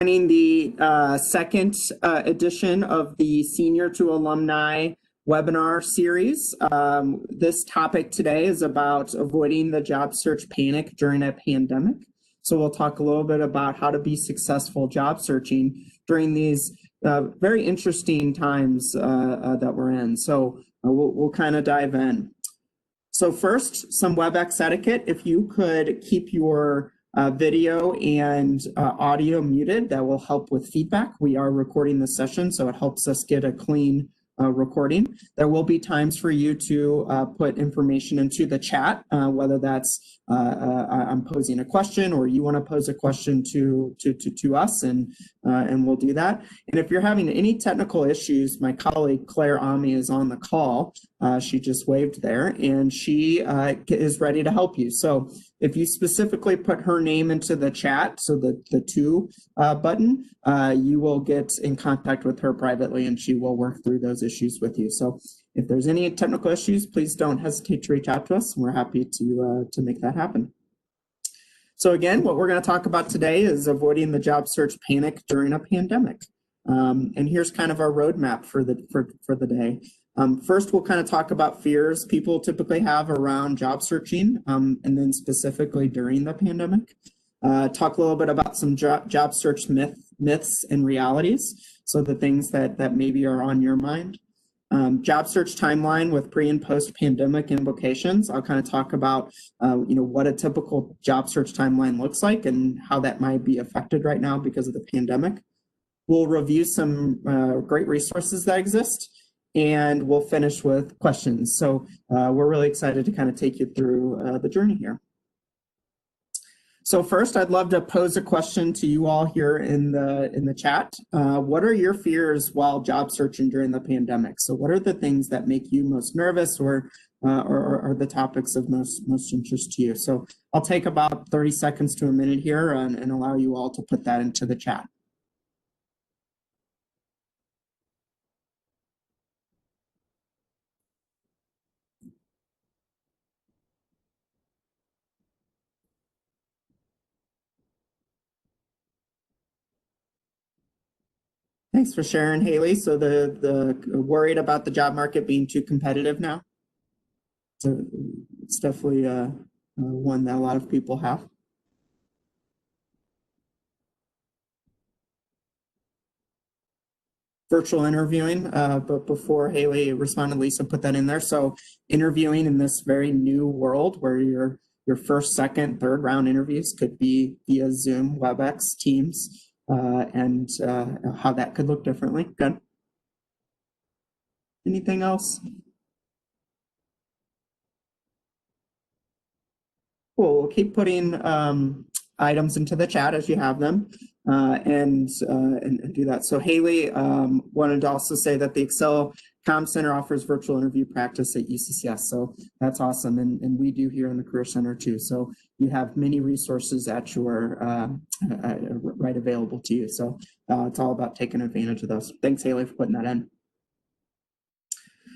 Joining the second edition of the Senior to Alumni webinar series. This topic today is about avoiding the job search panic during a pandemic. So we'll talk a little bit about how to be successful job searching during these very interesting times that we're in. So we'll kind of dive in. So first, some WebEx etiquette. If you could keep your video and audio muted, that will help with feedback. We are recording this session, so it helps us get a clean recording. There will be times for you to put information into the chat, whether that's I'm posing a question or you want to pose a question to us, and we'll do that. And if you're having any technical issues, my colleague Claire Ami is on the call. She just waved there, and she is ready to help you. So if you specifically put her name into the chat, so the to button, you will get in contact with her privately, and she will work through those issues with you. So if there's any technical issues, please don't hesitate to reach out to us. We're happy to make that happen. So again, what we're going to talk about today is avoiding the job search panic during a pandemic. And here's kind of our roadmap for the day. First, we'll kind of talk about fears people typically have around job searching, and then specifically during the pandemic. Talk a little bit about some job search myths and realities, so the things that maybe are on your mind. Job search timeline with pre and post pandemic implications. I'll kind of talk about what a typical job search timeline looks like and how that might be affected right now because of the pandemic. We'll review some great resources that exist, and we'll finish with questions. So we're really excited to kind of take you through the journey here. So first, I'd love to pose a question to you all here in the chat. What are your fears while job searching during the pandemic? So what are the things that make you most nervous, or the topics of most interest to you? So I'll take about 30 seconds to a minute here and allow you all to put that into the chat. Thanks for sharing, Haley. So the worried about the job market being too competitive now? So it's definitely one that a lot of people have. Virtual interviewing, but before Haley responded, Lisa put that in there. So interviewing in this very new world where your first, second, third round interviews could be via Zoom, WebEx, Teams, and how that could look differently. Good. Anything else? Cool. We'll keep putting items into the chat as you have them, and do that. So Haley wanted to also say that the Excel Comm Center offers virtual interview practice at UCCS. So that's awesome, and we do here in the Career Center too. So you have many resources at your right available to you. So it's all about taking advantage of those. Thanks, Haley, for putting that in.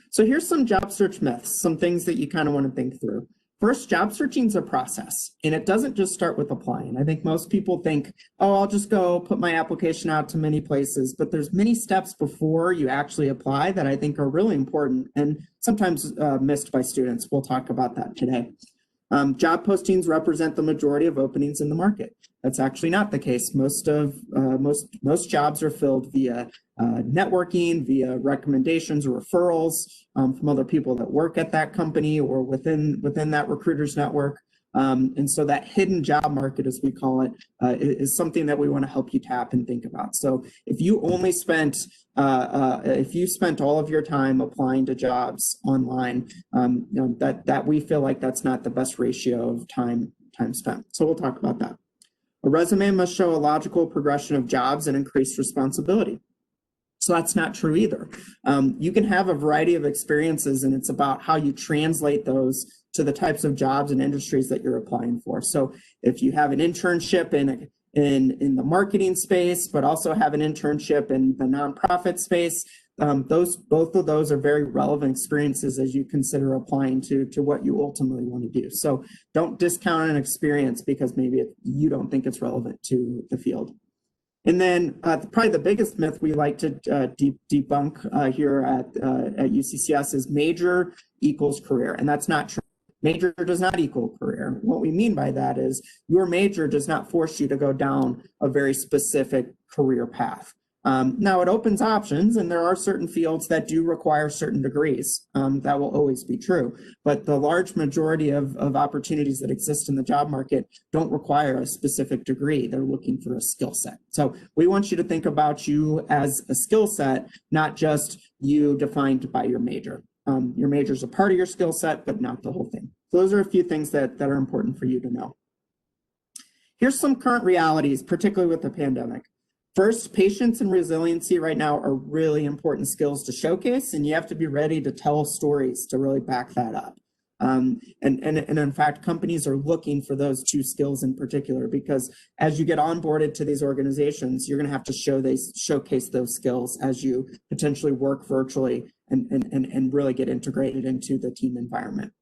So here's some job search myths, some things that you kind of want to think through. First, job searching is a process, and it doesn't just start with applying. I think most people think, oh, I'll just go put my application out to many places, but there's many steps before you actually apply that I think are really important and sometimes missed by students. We'll talk about that today. Job postings represent the majority of openings in the market. That's actually not the case. Most jobs are filled via networking, via recommendations or referrals from other people that work at that company or within that recruiter's network. And so that hidden job market, as we call it, is something that we want to help you tap and think about. So if you only spent all of your time applying to jobs online, that we feel like that's not the best ratio of time spent. So we'll talk about that. A resume must show a logical progression of jobs and increased responsibility. So that's not true either. You can have a variety of experiences, and it's about how you translate those to the types of jobs and industries that you're applying for. So if you have an internship in the marketing space, but also have an internship in the nonprofit space, both of those are very relevant experiences as you consider applying to what you ultimately want to do. So don't discount an experience because maybe you don't think it's relevant to the field. And then probably the biggest myth we like to debunk here at UCCS is major equals career, and that's not true. Major does not equal career. What we mean by that is your major does not force you to go down a very specific career path. Now it opens options, and there are certain fields that do require certain degrees. That will always be true, but the large majority of opportunities that exist in the job market don't require a specific degree. They're looking for a skill set. So we want you to think about you as a skill set, not just you defined by your major. Your major is a part of your skill set, but not the whole thing. So those are a few things that are important for you to know. Here's some current realities, particularly with the pandemic. First, patience and resiliency right now are really important skills to showcase, and you have to be ready to tell stories to really back that up. And in fact, companies are looking for those two skills in particular, because as you get onboarded to these organizations, you're going to have to showcase those skills as you potentially work virtually and really get integrated into the team environment.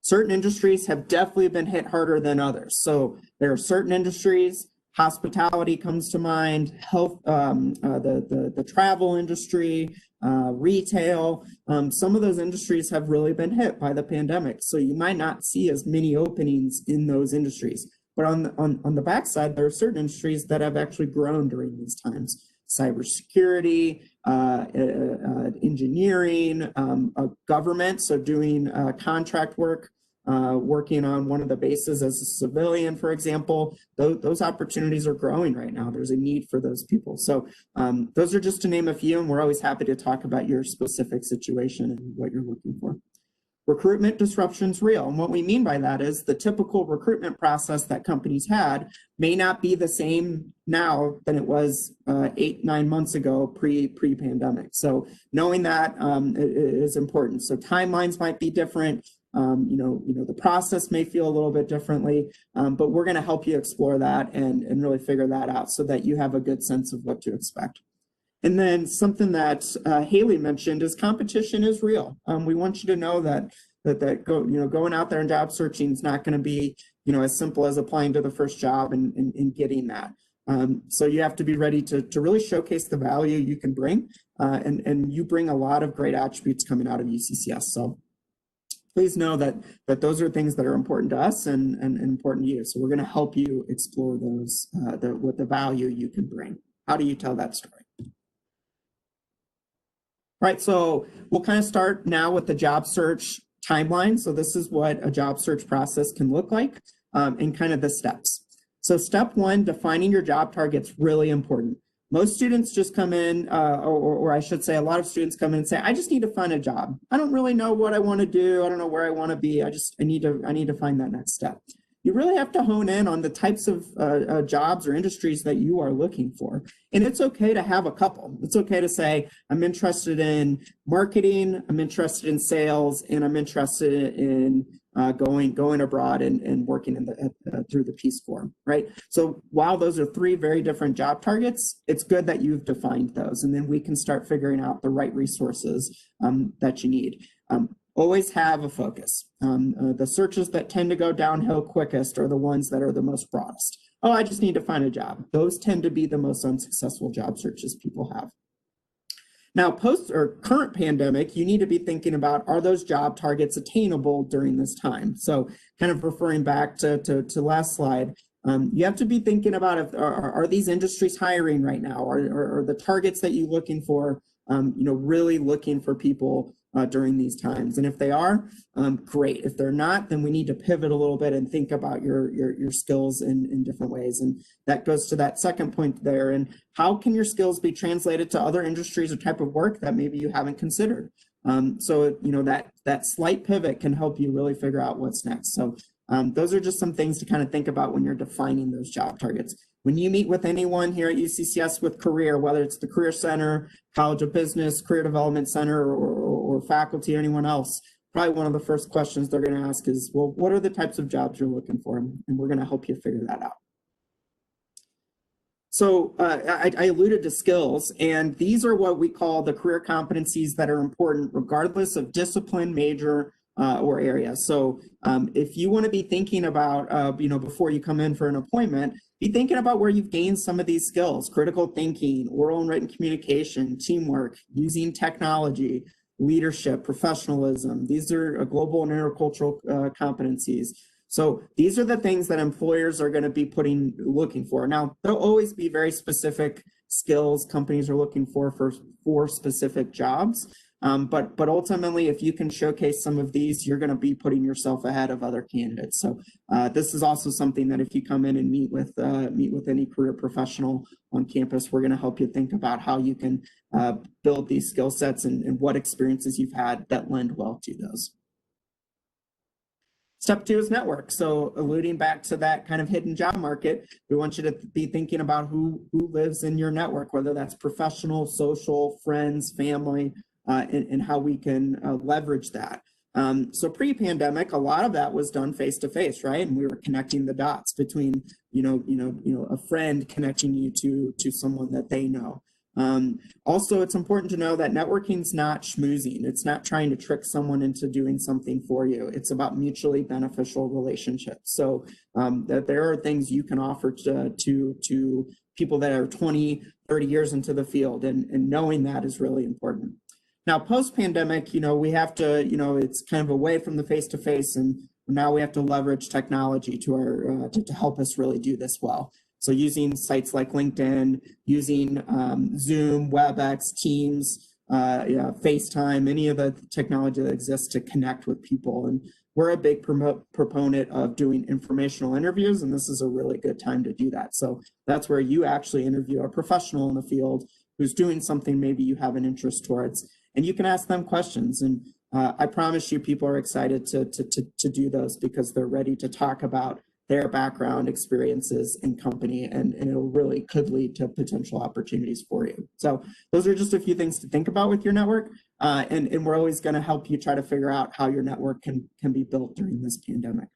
Certain industries have definitely been hit harder than others. So there are certain industries. Hospitality comes to mind, health, the travel industry, retail. Some of those industries have really been hit by the pandemic. So you might not see as many openings in those industries. But on the backside, there are certain industries that have actually grown during these times. Cybersecurity, engineering, government, so doing contract work. Working on one of the bases as a civilian, for example, those opportunities are growing right now. There's a need for those people. So those are just to name a few, and we're always happy to talk about your specific situation and what you're looking for. Recruitment disruption's real. And what we mean by that is the typical recruitment process that companies had may not be the same now than it was 8-9 months ago pre-pandemic. So knowing that is important. So timelines might be different. The process may feel a little bit differently, but we're going to help you explore that and really figure that out so that you have a good sense of what to expect. And then something that Haley mentioned is competition is real. We want you to know that going out there and job searching is not going to be as simple as applying to the first job and getting that. So you have to be ready to really showcase the value you can bring, and you bring a lot of great attributes coming out of UCCS. So please know that those are things that are important to us and important to you. So we're going to help you explore those, what the value you can bring. How do you tell that story? All right, so we'll kind of start now with the job search timeline. So this is what a job search process can look like, and kind of the steps. So step one, defining your job target's really important. Most students just come in, or I should say a lot of students come in and say, I just need to find a job. I don't really know what I want to do. I don't know where I want to be. I need to find that next step. You really have to hone in on the types of jobs or industries that you are looking for. And it's okay to have a couple. It's okay to say, I'm interested in marketing, I'm interested in sales, and I'm interested in going abroad and working through the Peace Corps, right? So while those are three very different job targets, it's good that you've defined those, and then we can start figuring out the right resources that you need. Always have a focus. The searches that tend to go downhill quickest are the ones that are the most broadest. Oh, I just need to find a job. Those tend to be the most unsuccessful job searches people have. Now, post or current pandemic, you need to be thinking about, are those job targets attainable during this time? So kind of referring back to last slide, you have to be thinking about, are these industries hiring right now? Are the targets that you're looking for, really looking for people during these times? And if they are, great. If they're not, then we need to pivot a little bit and think about your skills in different ways. And that goes to that second point there. And how can your skills be translated to other industries or type of work that maybe you haven't considered? So that slight pivot can help you really figure out what's next. So those are just some things to kind of think about when you're defining those job targets. When you meet with anyone here at UCCS with career, whether it's the Career Center, College of Business, Career Development Center, or faculty or anyone else, probably one of the first questions they're going to ask is, well, what are the types of jobs you're looking for? And we're going to help you figure that out. So I alluded to skills, and these are what we call the career competencies that are important regardless of discipline, major, or area. So if you want to be thinking about, before you come in for an appointment, be thinking about where you've gained some of these skills: critical thinking, oral and written communication, teamwork, using technology, leadership, professionalism. These are global and intercultural competencies. So these are the things that employers are going to be looking for. Now, there'll always be very specific skills companies are looking for specific jobs. But ultimately, if you can showcase some of these, you're going to be putting yourself ahead of other candidates. So this is also something that if you come in and meet with any career professional on campus, we're going to help you think about how you can build these skill sets and what experiences you've had that lend well to those. Step 2 is network. So alluding back to that kind of hidden job market, we want you to be thinking about who lives in your network, whether that's professional, social, friends, family, and how we can leverage that. So pre-pandemic, a lot of that was done face-to-face, right? And we were connecting the dots between, a friend connecting you to someone that they know. Also, it's important to know that networking is not schmoozing. It's not trying to trick someone into doing something for you. It's about mutually beneficial relationships. So that there are things you can offer to people that are 20, 30 years into the field, and knowing that is really important. Now, post-pandemic, we have to, it's kind of away from the face-to-face, and now we have to leverage technology to help us really do this well. So using sites like LinkedIn, using Zoom, WebEx, Teams, FaceTime, any of the technology that exists to connect with people. And we're a big proponent of doing informational interviews, and this is a really good time to do that. So that's where you actually interview a professional in the field who's doing something maybe you have an interest towards, and you can ask them questions. And I promise you, people are excited to do those because they're ready to talk about their background, experiences, and company, and it really could lead to potential opportunities for you. So those are just a few things to think about with your network, and we're always going to help you try to figure out how your network can be built during this pandemic.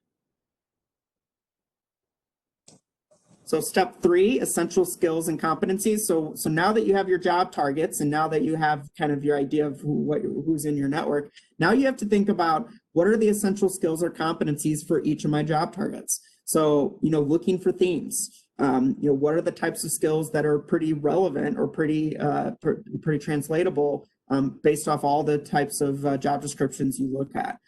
So step 3, essential skills and competencies. So now that you have your job targets, and now that you have kind of your idea of who's in your network, now you have to think about what are the essential skills or competencies for each of my job targets. So, looking for themes, what are the types of skills that are pretty relevant or pretty translatable based off all the types of job descriptions you look at.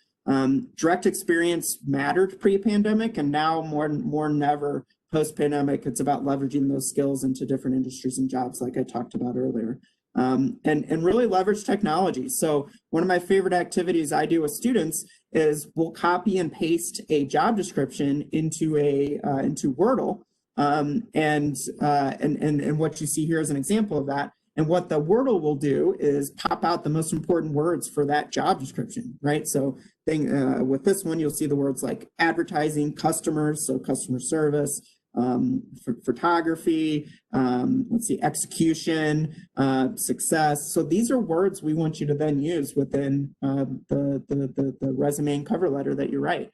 Direct experience mattered pre-pandemic, and now more than ever post-pandemic, it's about leveraging those skills into different industries and jobs like I talked about earlier. And really leverage technology. So one of my favorite activities I do with students is we'll copy and paste a job description into Wordle, and what you see here is an example of that. And what the Wordle will do is pop out the most important words for that job description, right? So with this one, you'll see the words like advertising, customers, so customer service, photography, let's see, execution, success. So these are words we want you to then use within the resume and cover letter that you write.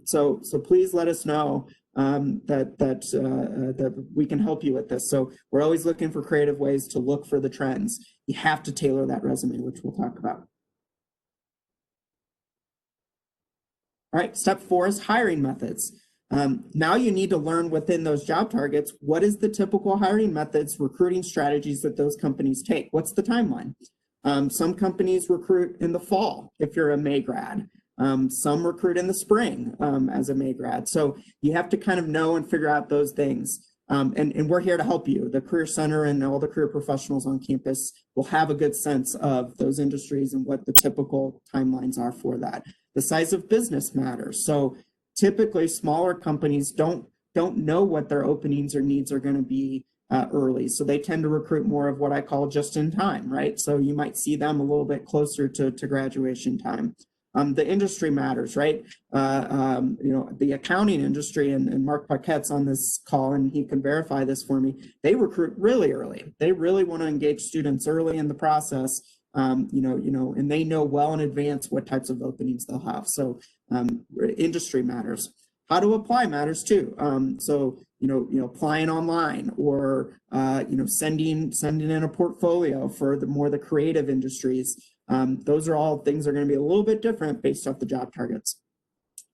So please let us know that we can help you with this. So we're always looking for creative ways to look for the trends. You have to tailor that resume, which we'll talk about. All right, step 4 is hiring methods. Now you need to learn within those job targets, what is the typical hiring methods, recruiting strategies that those companies take? What's the timeline? Some companies recruit in the fall if you're a May grad. Some recruit in the spring as a May grad. So you have to kind of know and figure out those things. And we're here to help you. The Career Center and all the career professionals on campus will have a good sense of those industries and what the typical timelines are for that. The size of business matters. So typically smaller companies don't know what their openings or needs are going to be early. So they tend to recruit more of what I call just in time, right? So you might see them a little bit closer to graduation time. The industry matters, right? The accounting industry, and Mark Paquette's on this call and he can verify this for me. They recruit really early. They really want to engage students early in the process, and they know well in advance what types of openings they'll have. So industry matters. How to apply matters too. So applying online or sending in a portfolio for the creative industries. Those are all things that are going to be a little bit different based off the job targets.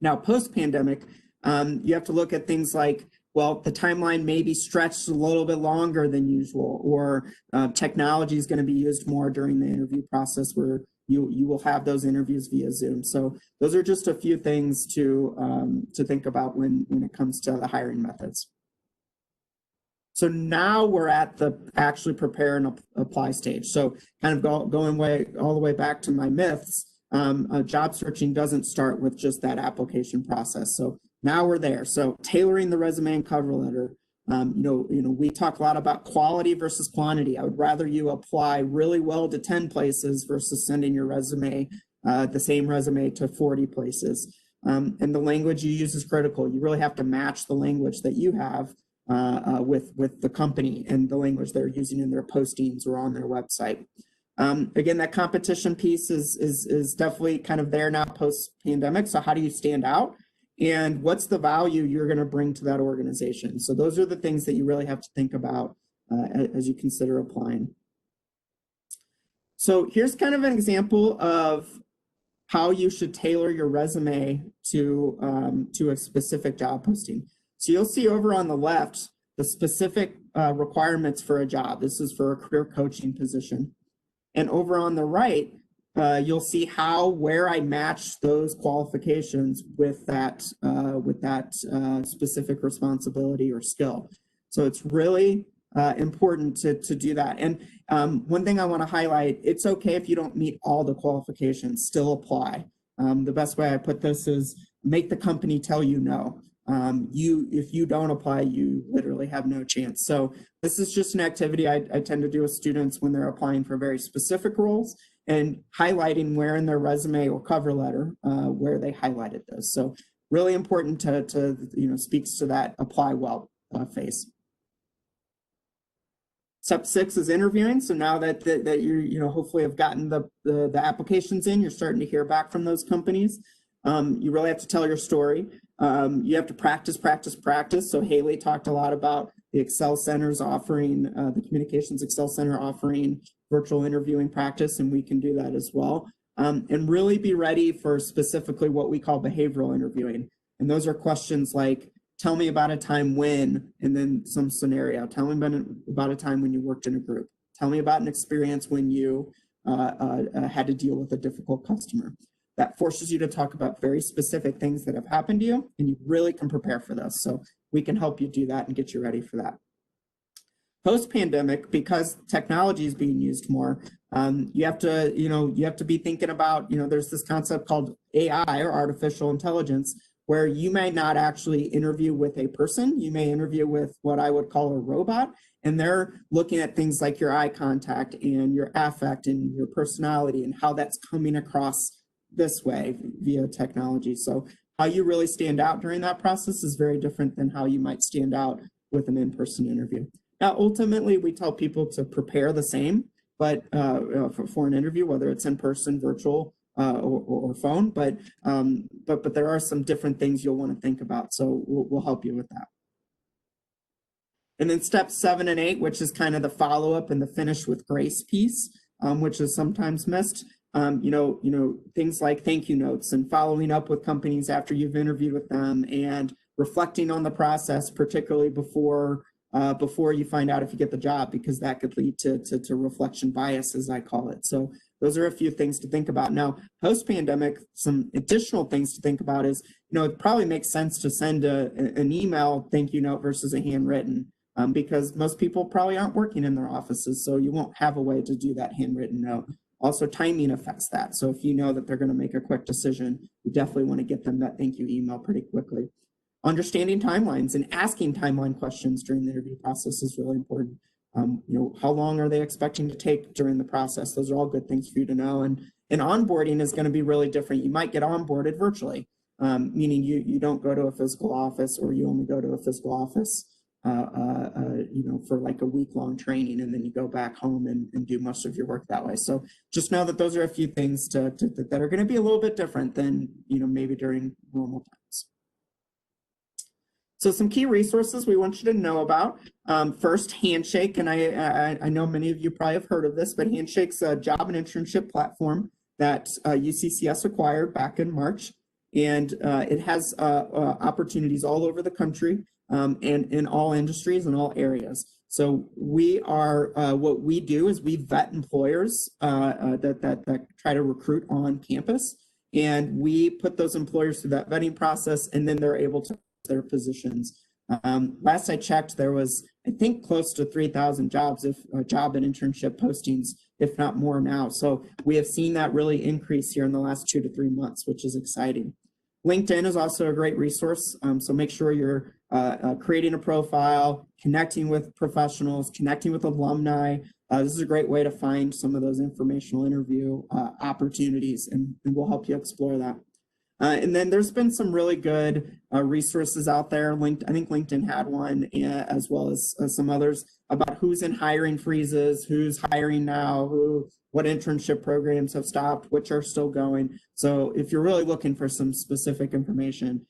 Now, post-pandemic, you have to look at things like well, the timeline may be stretched a little bit longer than usual, or technology is going to be used more during the interview process where you will have those interviews via Zoom. So those are just a few things to think about when it comes to the hiring methods. So now we're at the actually prepare and apply stage. So kind of going all the way back to my myths, job searching doesn't start with just that application process. So now we're there. So tailoring the resume and cover letter. We talk a lot about quality versus quantity. I would rather you apply really well to 10 places versus sending your resume, the same resume, to 40 places. And the language you use is critical. You really have to match the language that you have with the company and the language they're using in their postings or on their website. Again, that competition piece is definitely kind of there now post-pandemic. So how do you stand out? And what's the value you're going to bring to that organization? So those are the things that you really have to think about as you consider applying. So here's kind of an example of how you should tailor your resume to a specific job posting. So you'll see over on the left the specific requirements for a job. This is for a career coaching position. And over on the right, you'll see where I match those qualifications with that specific responsibility or skill. So it's really important to do that. And one thing I want to highlight, it's okay if you don't meet all the qualifications, still apply. The best way I put this is make the company tell you no. If you don't apply, you literally have no chance. So this is just an activity I tend to do with students when they're applying for very specific roles, and highlighting where in their resume or cover letter where they highlighted those. So really important to speaks to that apply well phase. Step 6 is interviewing. So now that you hopefully have gotten the applications in, you're starting to hear back from those companies. You really have to tell your story. You have to practice. So Haley talked a lot about the Excel Center's offering, the Communications Excel Center offering virtual interviewing practice, and we can do that as well. And really be ready for specifically what we call behavioral interviewing. And those are questions like, tell me about a time when, and then some scenario. Tell me about a time when you worked in a group. Tell me about an experience when you had to deal with a difficult customer. That forces you to talk about very specific things that have happened to you, and you really can prepare for those. So we can help you do that and get you ready for that. Post-pandemic, because technology is being used more, you have to be thinking about, there's this concept called AI, or artificial intelligence, where you may not actually interview with a person. You may interview with what I would call a robot, and they're looking at things like your eye contact and your affect and your personality and how that's coming across this way via technology. So how you really stand out during that process is very different than how you might stand out with an in-person interview. Now, ultimately, we tell people to prepare the same, but for an interview, whether it's in person, virtual, or phone, but there are some different things you'll want to think about. So we'll help you with that. And then steps 7 and 8, which is kind of the follow-up and the finish with grace piece, which is sometimes missed. Things like thank you notes and following up with companies after you've interviewed with them, and reflecting on the process, particularly before you find out if you get the job, because that could lead to reflection bias, as I call it. So those are a few things to think about. Now, post-pandemic, some additional things to think about is, it probably makes sense to send an email thank you note versus a handwritten, because most people probably aren't working in their offices, so you won't have a way to do that handwritten note. Also, timing affects that. So if you know that they're going to make a quick decision, you definitely want to get them that thank you email pretty quickly. Understanding timelines and asking timeline questions during the interview process is really important. How long are they expecting to take during the process? Those are all good things for you to know. And onboarding is going to be really different. You might get onboarded virtually, meaning you don't go to a physical office, or you only go to a physical office for like a week-long training, and then you go back home and do most of your work that way. So just know that those are a few things that are going to be a little bit different than maybe during normal times. So some key resources we want you to know about. First, Handshake, and I know many of you probably have heard of this, but Handshake's a job and internship platform that UCCS acquired back in March, and it has opportunities all over the country. and in all industries and all areas. So we are, what we do is we vet employers that try to recruit on campus, and we put those employers through that vetting process, and then they're able to their positions. Last I checked, there was, I think, close to 3,000 jobs, if job and internship postings, if not more now. So we have seen that really increase here in the last 2 to 3 months, which is exciting. LinkedIn is also a great resource. So make sure you're creating a profile, connecting with professionals, connecting with alumni. This is a great way to find some of those informational interview opportunities, and we'll help you explore that. And then there's been some really good resources out there. I think LinkedIn had one, as well as some others, about who's in hiring freezes, who's hiring now, what internship programs have stopped, which are still going. So if you're really looking for some specific information,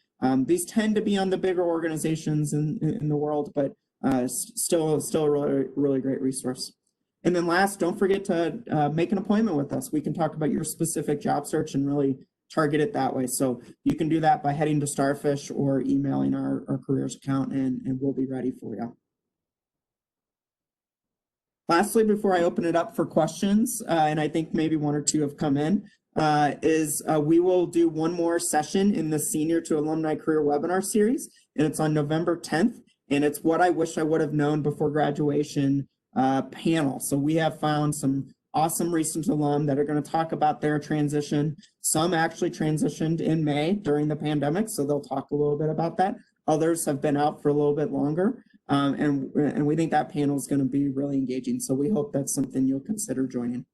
these tend to be on the bigger organizations in the world, but still a really great resource. And then last, don't forget to make an appointment with us. We can talk about your specific job search and really target it that way. So you can do that by heading to Starfish or emailing our careers account, and we'll be ready for you. Lastly, before I open it up for questions, and I think maybe 1 or 2 have come in, we will do one more session in the Senior to Alumni Career Webinar Series, and it's on November 10th, and it's what I wish I would have known before graduation panel. So we have found some awesome recent alum that are going to talk about their transition. Some actually transitioned in May during the pandemic, so they'll talk a little bit about that. Others have been out for a little bit longer, and we think that panel is going to be really engaging. So we hope that's something you'll consider joining.